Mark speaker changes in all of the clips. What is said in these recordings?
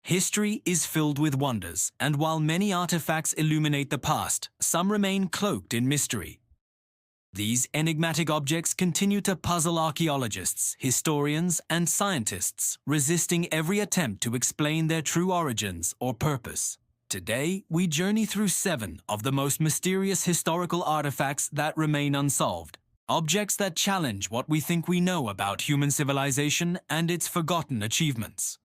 Speaker 1: History is filled with wonders, and while many artifacts illuminate the past, some remain cloaked in mystery. These enigmatic objects continue to puzzle archaeologists, historians, and scientists, resisting every attempt to explain their true origins or purpose. Today, we journey through 7 of the most mysterious historical artifacts that remain unsolved, objects that challenge what we think we know about human civilization and its forgotten achievements.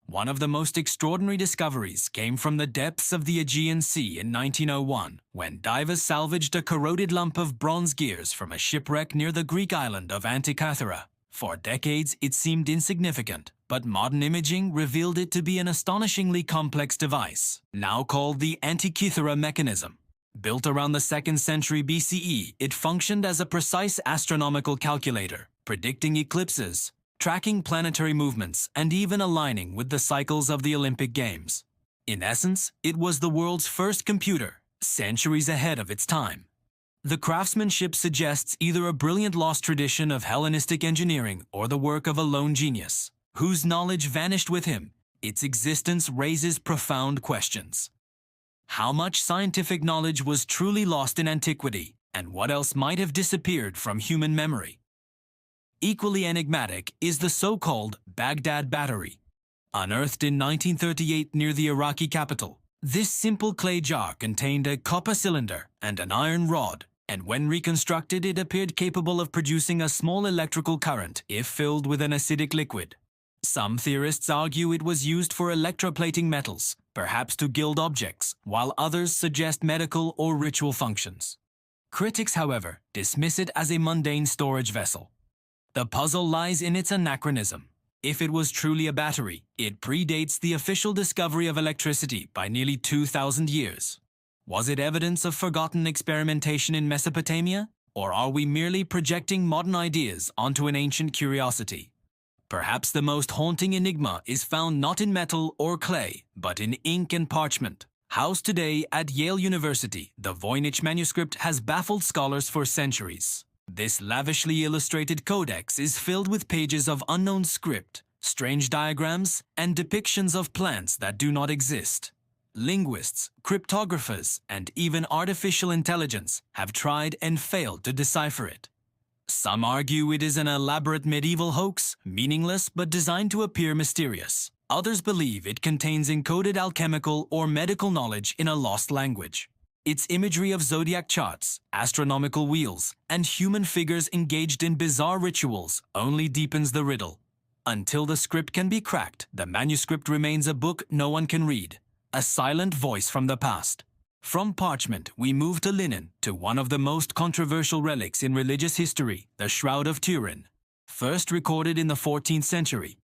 Speaker 1: One of the most extraordinary discoveries came from the depths of the Aegean Sea in 1901, when divers salvaged a corroded lump of bronze gears from a shipwreck near the Greek island of Antikythera. For decades, it seemed insignificant, but modern imaging revealed it to be an astonishingly complex device, now called the Antikythera Mechanism. Built around the 2nd century BCE, it functioned as a precise astronomical calculator, predicting eclipses, tracking planetary movements, and even aligning with the cycles of the Olympic Games. In essence, it was the world's first computer, centuries ahead of its time. The craftsmanship suggests either a brilliant lost tradition of Hellenistic engineering or the work of a lone genius, whose knowledge vanished with him. Its existence raises profound questions. How much scientific knowledge was truly lost in antiquity, and what else might have disappeared from human memory? Equally enigmatic is the so-called Baghdad Battery. Unearthed in 1938 near the Iraqi capital, this simple clay jar contained a copper cylinder and an iron rod, and when reconstructed it appeared capable of producing a small electrical current if filled with an acidic liquid. Some theorists argue it was used for electroplating metals, perhaps to gild objects, while others suggest medical or ritual functions. Critics, however, dismiss it as a mundane storage vessel. The puzzle lies in its anachronism. If it was truly a battery, it predates the official discovery of electricity by nearly 2,000 years. Was it evidence of forgotten experimentation in Mesopotamia, or are we merely projecting modern ideas onto an ancient curiosity? Perhaps the most haunting enigma is found not in metal or clay, but in ink and parchment. Housed today at Yale University, the Voynich Manuscript has baffled scholars for centuries. This lavishly illustrated codex is filled with pages of unknown script, strange diagrams, and depictions of plants that do not exist. Linguists, cryptographers, and even artificial intelligence have tried and failed to decipher it. Some argue it is an elaborate medieval hoax, meaningless but designed to appear mysterious. Others believe it contains encoded alchemical or medical knowledge in a lost language. Its imagery of zodiac charts, astronomical wheels, and human figures engaged in bizarre rituals only deepens the riddle. Until the script can be cracked, the manuscript remains a book no one can read, a silent voice from the past. From parchment, we move to linen, to one of the most controversial relics in religious history, the Shroud of Turin. First recorded in the 14th century,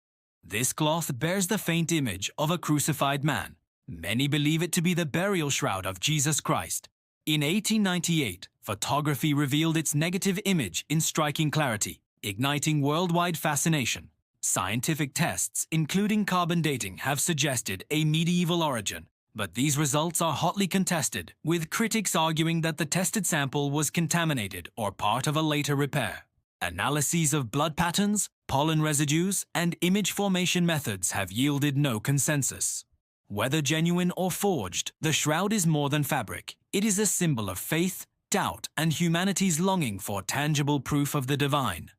Speaker 1: this cloth bears the faint image of a crucified man. Many believe it to be the burial shroud of Jesus Christ. In 1898, photography revealed its negative image in striking clarity, igniting worldwide fascination. Scientific tests, including carbon dating, have suggested a medieval origin, but these results are hotly contested, with critics arguing that the tested sample was contaminated or part of a later repair. Analyses of blood patterns, pollen residues, and image formation methods have yielded no consensus. Whether genuine or forged, the shroud is more than fabric. It is a symbol of faith, doubt, and humanity's longing for tangible proof of the divine.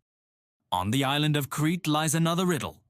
Speaker 1: On the island of Crete lies another riddle,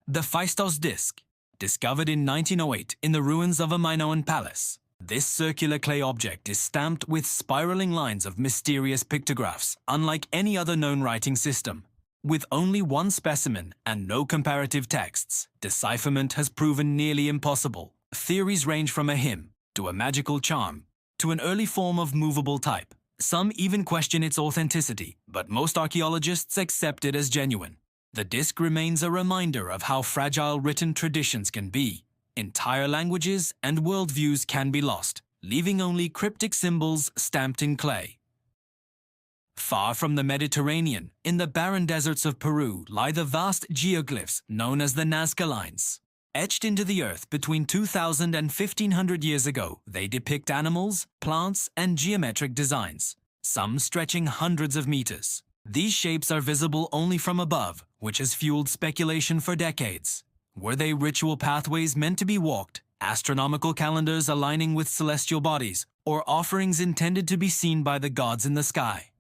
Speaker 1: the Phaistos Disc. Discovered in 1908 in the ruins of a Minoan palace, this circular clay object is stamped with spiraling lines of mysterious pictographs, unlike any other known writing system. With only one specimen and no comparative texts, decipherment has proven nearly impossible. Theories range from a hymn, to a magical charm, to an early form of movable type. Some even question its authenticity, but most archaeologists accept it as genuine. The disc remains a reminder of how fragile written traditions can be. Entire languages and worldviews can be lost, leaving only cryptic symbols stamped in clay. Far from the Mediterranean, in the barren deserts of Peru lie the vast geoglyphs known as the Nazca Lines. Etched into the earth between 2,000 and 1,500 years ago, they depict animals, plants, and geometric designs, some stretching hundreds of meters. These shapes are visible only from above, which has fueled speculation for decades. Were they ritual pathways meant to be walked, astronomical calendars aligning with celestial bodies, or offerings intended to be seen by the gods in the sky?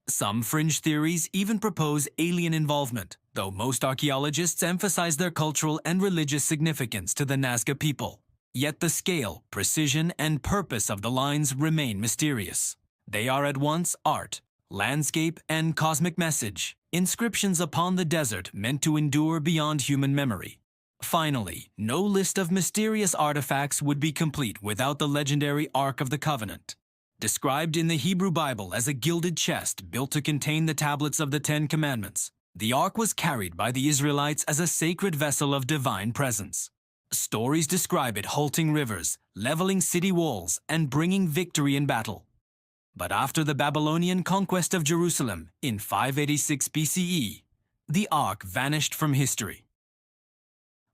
Speaker 1: Some fringe theories even propose alien involvement, though most archaeologists emphasize their cultural and religious significance to the Nazca people. Yet the scale, precision, and purpose of the lines remain mysterious. They are at once art, landscape, and cosmic message, inscriptions upon the desert meant to endure beyond human memory. Finally, no list of mysterious artifacts would be complete without the legendary Ark of the Covenant. Described in the Hebrew Bible as a gilded chest built to contain the tablets of the Ten Commandments, the Ark was carried by the Israelites as a sacred vessel of divine presence. Stories describe it halting rivers, leveling city walls, and bringing victory in battle. But after the Babylonian conquest of Jerusalem in 586 BCE, the Ark vanished from history.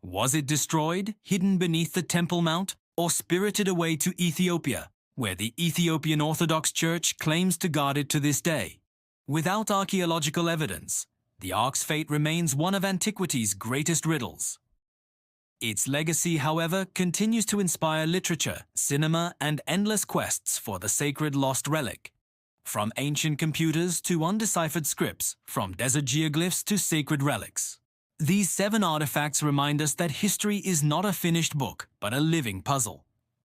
Speaker 1: Was it destroyed, hidden beneath the Temple Mount, or spirited away to Ethiopia, where the Ethiopian Orthodox Church claims to guard it to this day? Without archaeological evidence, the Ark's fate remains one of antiquity's greatest riddles. Its legacy, however, continues to inspire literature, cinema, and endless quests for the sacred lost relic. From ancient computers to undeciphered scripts, from desert geoglyphs to sacred relics. These 7 artifacts remind us that history is not a finished book, but a living puzzle.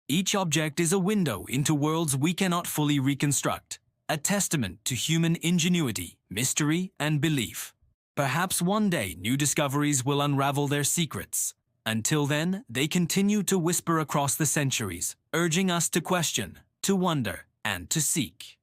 Speaker 1: Each object is a window into worlds we cannot fully reconstruct, a testament to human ingenuity, mystery, and belief. Perhaps one day new discoveries will unravel their secrets. Until then, they continue to whisper across the centuries, urging us to question, to wonder, and to seek.